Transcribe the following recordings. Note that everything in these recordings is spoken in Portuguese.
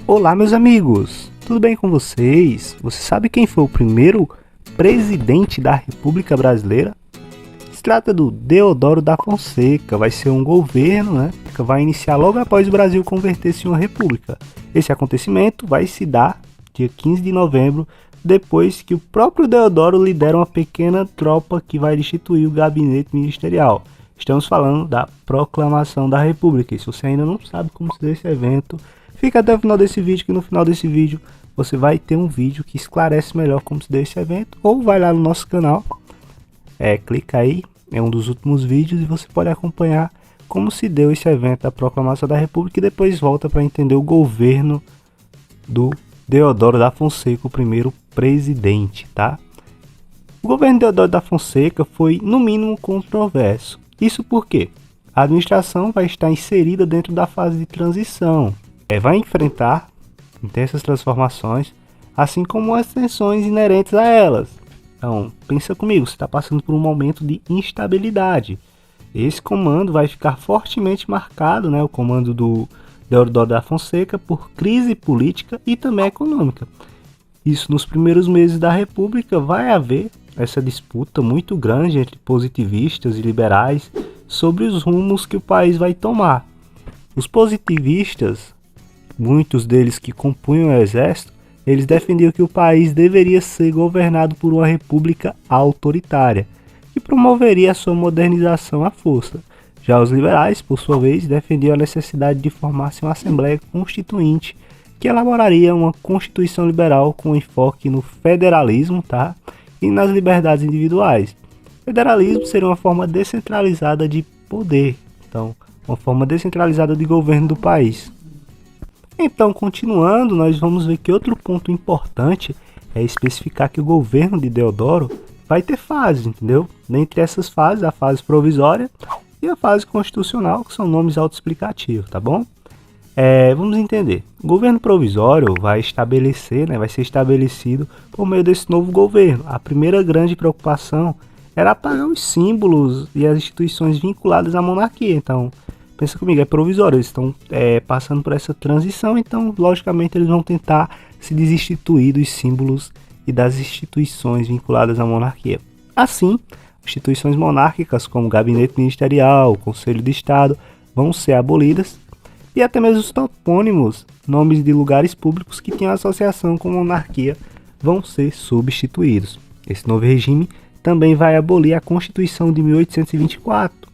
Olá, meus amigos, tudo bem com vocês? Você sabe quem foi o primeiro presidente da República Brasileira? Se trata do Deodoro da Fonseca. Vai ser um governo, né, que vai iniciar logo após o Brasil converter-se em uma república. Esse acontecimento vai se dar dia 15 de novembro, depois que o próprio Deodoro lidera uma pequena tropa que vai destituir o gabinete ministerial. Estamos falando da Proclamação da República. E se você ainda não sabe como se deu esse evento, fica até o final desse vídeo, que no final desse vídeo você vai ter um vídeo que esclarece melhor como se deu esse evento, ou vai lá no nosso canal, clica aí, é um dos últimos vídeos e você pode acompanhar como se deu esse evento da Proclamação da República e depois volta para entender o governo do Deodoro da Fonseca, o primeiro presidente, tá? O governo de Deodoro da Fonseca foi, no mínimo, controverso. Isso porque a administração vai estar inserida dentro da fase de transição. Vai enfrentar intensas transformações, assim como as tensões inerentes a elas. Então, pensa comigo, você está passando por um momento de instabilidade. Esse comando vai ficar fortemente marcado, né, o comando do Deodoro da Fonseca, por crise política e também econômica. Isso, nos primeiros meses da República, vai haver essa disputa muito grande entre positivistas e liberais sobre os rumos que o país vai tomar. Os positivistas, muitos deles que compunham o exército, eles defendiam que o país deveria ser governado por uma república autoritária, que promoveria a sua modernização à força. Já os liberais, por sua vez, defendiam a necessidade de formar-se uma Assembleia Constituinte, que elaboraria uma Constituição liberal com enfoque no federalismo, tá? E nas liberdades individuais. Federalismo seria uma forma descentralizada de poder, então, uma forma descentralizada de governo do país. Então, continuando, nós vamos ver que outro ponto importante é especificar que o governo de Deodoro vai ter fases, entendeu? Dentre essas fases, a fase provisória e a fase constitucional, que são nomes autoexplicativos, tá bom? Vamos entender. O governo provisório vai ser estabelecido por meio desse novo governo. A primeira grande preocupação era apagar os símbolos e as instituições vinculadas à monarquia. Então, pensa comigo, é provisório, eles estão passando por essa transição, então, logicamente, eles vão tentar se desinstituir dos símbolos e das instituições vinculadas à monarquia. Assim, instituições monárquicas como o Gabinete Ministerial, o Conselho de Estado, vão ser abolidas, e até mesmo os topônimos, nomes de lugares públicos que tinham associação com monarquia, vão ser substituídos. Esse novo regime também vai abolir a Constituição de 1824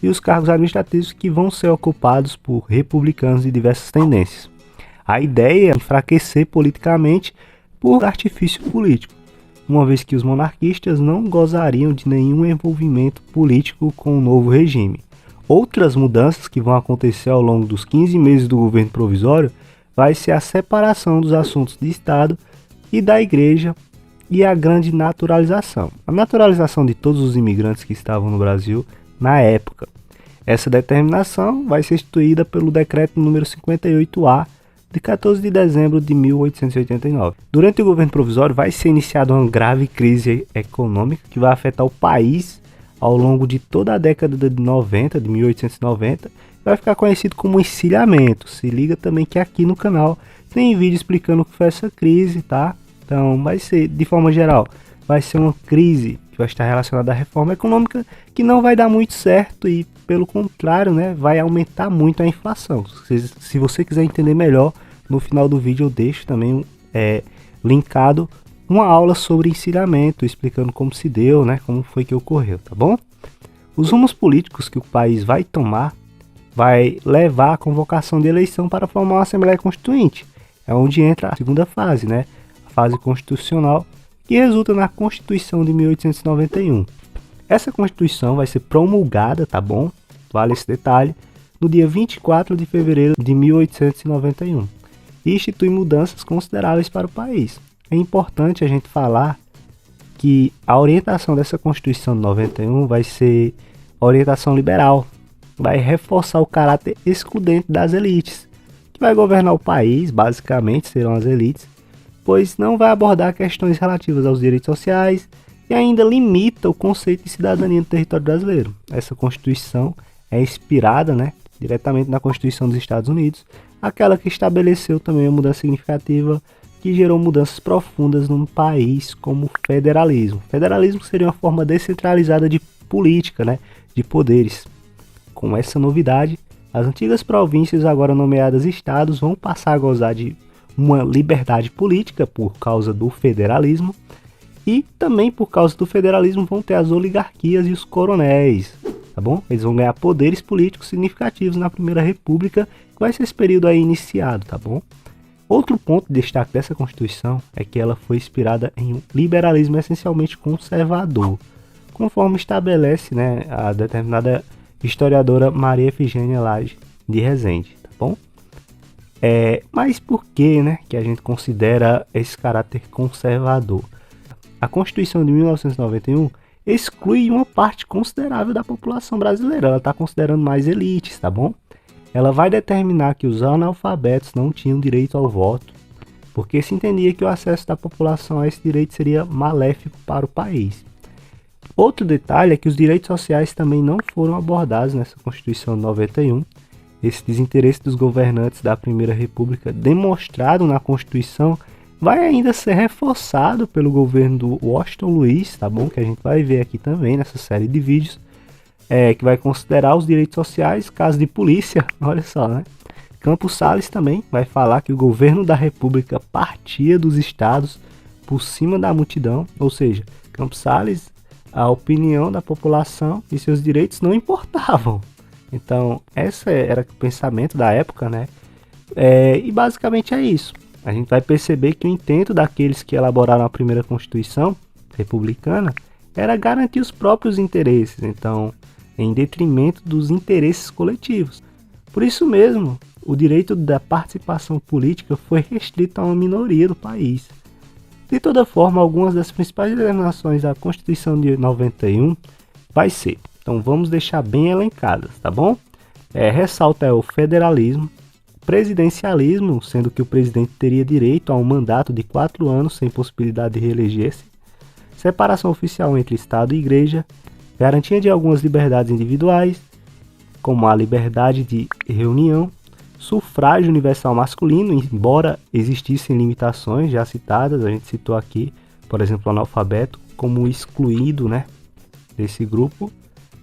e os cargos administrativos que vão ser ocupados por republicanos de diversas tendências. A ideia é enfraquecer politicamente por artifício político, uma vez que os monarquistas não gozariam de nenhum envolvimento político com o novo regime. Outras mudanças que vão acontecer ao longo dos 15 meses do governo provisório vai ser a separação dos assuntos de Estado e da Igreja e a grande naturalização. A naturalização de todos os imigrantes que estavam no Brasil na época. Essa determinação vai ser instituída pelo decreto número 58A de 14 de dezembro de 1889. Durante o governo provisório vai ser iniciada uma grave crise econômica que vai afetar o país ao longo de toda a década de 1890, vai ficar conhecido como encilhamento. Se liga também que aqui no canal tem vídeo explicando o que foi essa crise, tá? Então vai ser, de forma geral, vai ser uma crise que vai estar relacionada à reforma econômica que não vai dar muito certo e, pelo contrário, né, vai aumentar muito a inflação. Se você quiser entender melhor, no final do vídeo eu deixo também linkado uma aula sobre encilhamento, explicando como se deu, né, como foi que ocorreu, tá bom? Os rumos políticos que o país vai tomar vai levar à convocação de eleição para formar uma Assembleia Constituinte. É onde entra a segunda fase, né, a fase constitucional, que resulta na Constituição de 1891. Essa Constituição vai ser promulgada, tá bom? Vale esse detalhe, no dia 24 de fevereiro de 1891 e institui mudanças consideráveis para o país. É importante a gente falar que a orientação dessa Constituição de 91 vai ser orientação liberal, vai reforçar o caráter excludente das elites, que vai governar o país, basicamente serão as elites, pois não vai abordar questões relativas aos direitos sociais e ainda limita o conceito de cidadania no território brasileiro. Essa Constituição é inspirada, diretamente na Constituição dos Estados Unidos, aquela que estabeleceu também uma mudança significativa que gerou mudanças profundas num país como o federalismo. O federalismo seria uma forma descentralizada de política, né, de poderes. Com essa novidade, as antigas províncias, agora nomeadas estados, vão passar a gozar de uma liberdade política por causa do federalismo, e também por causa do federalismo vão ter as oligarquias e os coronéis, tá bom? Eles vão ganhar poderes políticos significativos na Primeira República, que vai ser esse período aí iniciado, tá bom? Outro ponto de destaque dessa Constituição é que ela foi inspirada em um liberalismo essencialmente conservador, conforme estabelece, né, a determinada historiadora Maria Efigênia Lage de Rezende, tá bom? Mas por que, né, que a gente considera esse caráter conservador? A Constituição de 1991 exclui uma parte considerável da população brasileira. Ela está considerando mais elites, tá bom? Ela vai determinar que os analfabetos não tinham direito ao voto, porque se entendia que o acesso da população a esse direito seria maléfico para o país. Outro detalhe é que os direitos sociais também não foram abordados nessa Constituição de 91. Esse desinteresse dos governantes da Primeira República, demonstrado na Constituição, vai ainda ser reforçado pelo governo do Washington Luiz, tá bom? Que a gente vai ver aqui também nessa série de vídeos, que vai considerar os direitos sociais, caso de polícia, olha só, né? Campos Salles também vai falar que o governo da República partia dos estados por cima da multidão, ou seja, Campos Salles, a opinião da população e seus direitos não importavam. Então, esse era o pensamento da época, né? E basicamente é isso. A gente vai perceber que o intento daqueles que elaboraram a primeira Constituição republicana era garantir os próprios interesses, então, em detrimento dos interesses coletivos. Por isso mesmo, o direito da participação política foi restrito a uma minoria do país. De toda forma, algumas das principais determinações da Constituição de 91 vai ser, então vamos deixar bem elencadas, tá bom? Ressalta o federalismo, presidencialismo, sendo que o presidente teria direito a um mandato de 4 anos sem possibilidade de reeleger-se, separação oficial entre Estado e Igreja, garantia de algumas liberdades individuais, como a liberdade de reunião, sufrágio universal masculino, embora existissem limitações já citadas, a gente citou aqui, por exemplo, o analfabeto como excluído, né, desse grupo,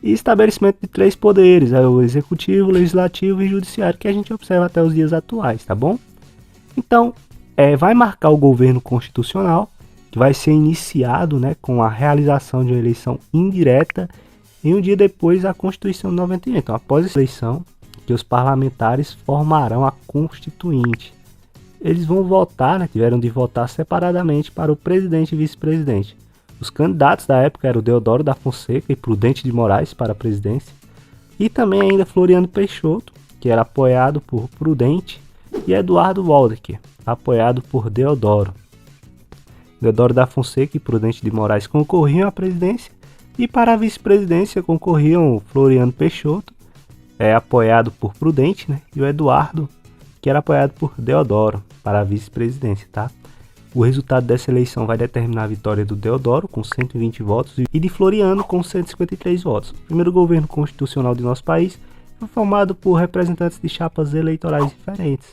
e estabelecimento de 3 poderes, o executivo, legislativo e judiciário, que a gente observa até os dias atuais, tá bom? Então, vai marcar o governo constitucional, que vai ser iniciado, né, com a realização de uma eleição indireta e um dia depois a Constituição de 91. Então, após essa eleição, que os parlamentares formarão a Constituinte. Eles vão votar, né, tiveram de votar separadamente para o presidente e vice-presidente. Os candidatos da época eram Deodoro da Fonseca e Prudente de Moraes para a presidência, e também ainda Floriano Peixoto, que era apoiado por Prudente, e Eduardo Waldecker, apoiado por Deodoro. Deodoro da Fonseca e Prudente de Moraes concorriam à presidência, e para a vice-presidência concorriam Floriano Peixoto, apoiado por Prudente, né, e o Eduardo, que era apoiado por Deodoro para a vice-presidência, tá? O resultado dessa eleição vai determinar a vitória do Deodoro, com 120 votos, e de Floriano, com 153 votos. O primeiro governo constitucional de nosso país foi formado por representantes de chapas eleitorais diferentes.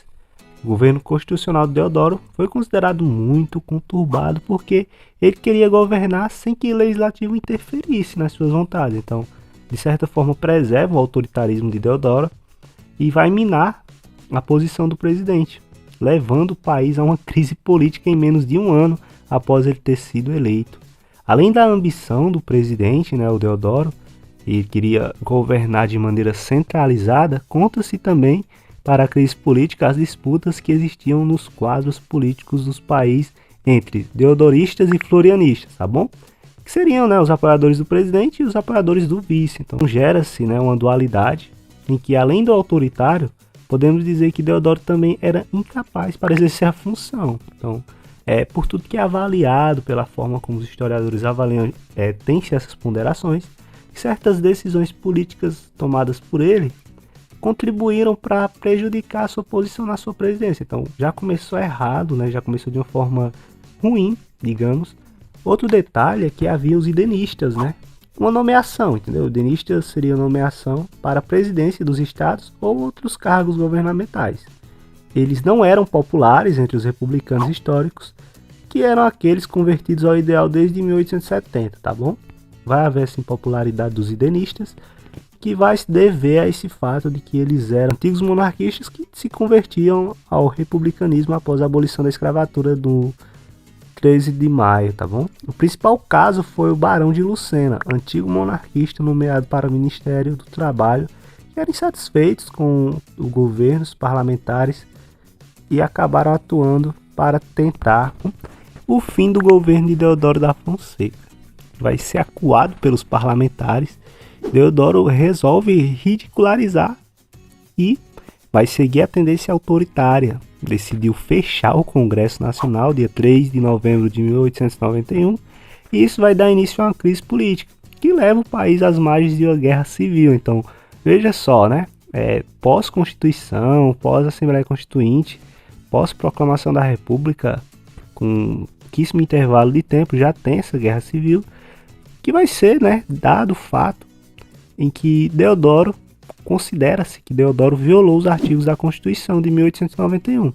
O governo constitucional de Deodoro foi considerado muito conturbado porque ele queria governar sem que o legislativo interferisse nas suas vontades. Então, de certa forma, preserva o autoritarismo de Deodoro e vai minar a posição do presidente, levando o país a uma crise política em menos de um ano após ele ter sido eleito. Além da ambição do presidente, né, o Deodoro, ele queria governar de maneira centralizada, conta-se também para a crise política as disputas que existiam nos quadros políticos dos países entre deodoristas e florianistas, tá bom? Que seriam, né, os apoiadores do presidente e os apoiadores do vice. Então gera-se, né, uma dualidade em que, além do autoritário, podemos dizer que Deodoro também era incapaz para exercer a função. Então, por tudo que é avaliado, pela forma como os historiadores avaliam, tem-se essas ponderações, certas decisões políticas tomadas por ele contribuíram para prejudicar a sua posição na sua presidência. Então, já começou errado, né? Já começou de uma forma ruim, digamos. Outro detalhe é que havia os idenistas, né? Uma nomeação, entendeu? Idenistas seria nomeação para a presidência dos estados ou outros cargos governamentais. eles não eram populares entre os republicanos históricos, que eram aqueles convertidos ao ideal desde 1870, tá bom? Vai haver essa impopularidade dos idenistas, que vai se dever a esse fato de que eles eram antigos monarquistas que se convertiam ao republicanismo após a abolição da escravatura do 13 de maio, tá bom? O principal caso foi o Barão de Lucena, antigo monarquista nomeado para o Ministério do Trabalho, que eram insatisfeitos com o governo, os parlamentares, e acabaram atuando para tentar o fim do governo de Deodoro da Fonseca. Vai ser acuado pelos parlamentares. Deodoro resolve ridicularizar e vai seguir a tendência autoritária. Decidiu fechar o Congresso Nacional dia 3 de novembro de 1891 e isso vai dar início a uma crise política que leva o país às margens de uma guerra civil. Então, veja só, né? Pós-Constituição, pós-Assembleia Constituinte, pós-proclamação da República, com pouquíssimo intervalo de tempo, já tem essa guerra civil, que vai ser, né, dado o fato em que considera-se que Deodoro violou os artigos da Constituição de 1891.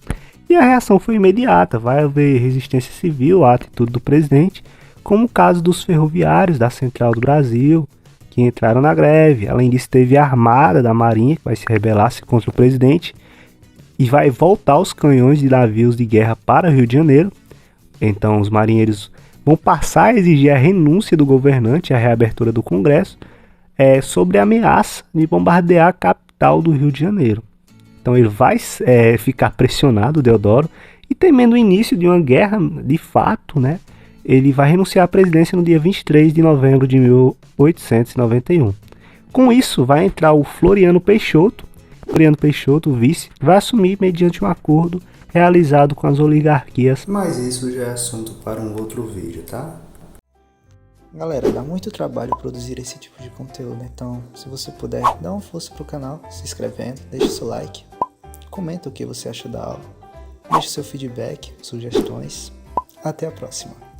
E a reação foi imediata, vai haver resistência civil à atitude do presidente, como o caso dos ferroviários da Central do Brasil, que entraram na greve. Além disso, teve a Armada da Marinha, que vai se rebelar contra o presidente, e vai voltar os canhões de navios de guerra para o Rio de Janeiro. Então, os marinheiros vão passar a exigir a renúncia do governante e a reabertura do Congresso, sobre a ameaça de bombardear a capital do Rio de Janeiro. Então ele vai ficar pressionado, Deodoro, e temendo o início de uma guerra de fato, né, ele vai renunciar à presidência no dia 23 de novembro de 1891. Com isso, vai entrar o Floriano Peixoto, o vice, vai assumir mediante um acordo realizado com as oligarquias. Mas isso já é assunto para um outro vídeo, tá? Galera, dá muito trabalho produzir esse tipo de conteúdo, então se você puder, dá uma força pro canal, se inscrevendo, deixa seu like, comenta o que você acha da aula, deixa seu feedback, sugestões. Até a próxima!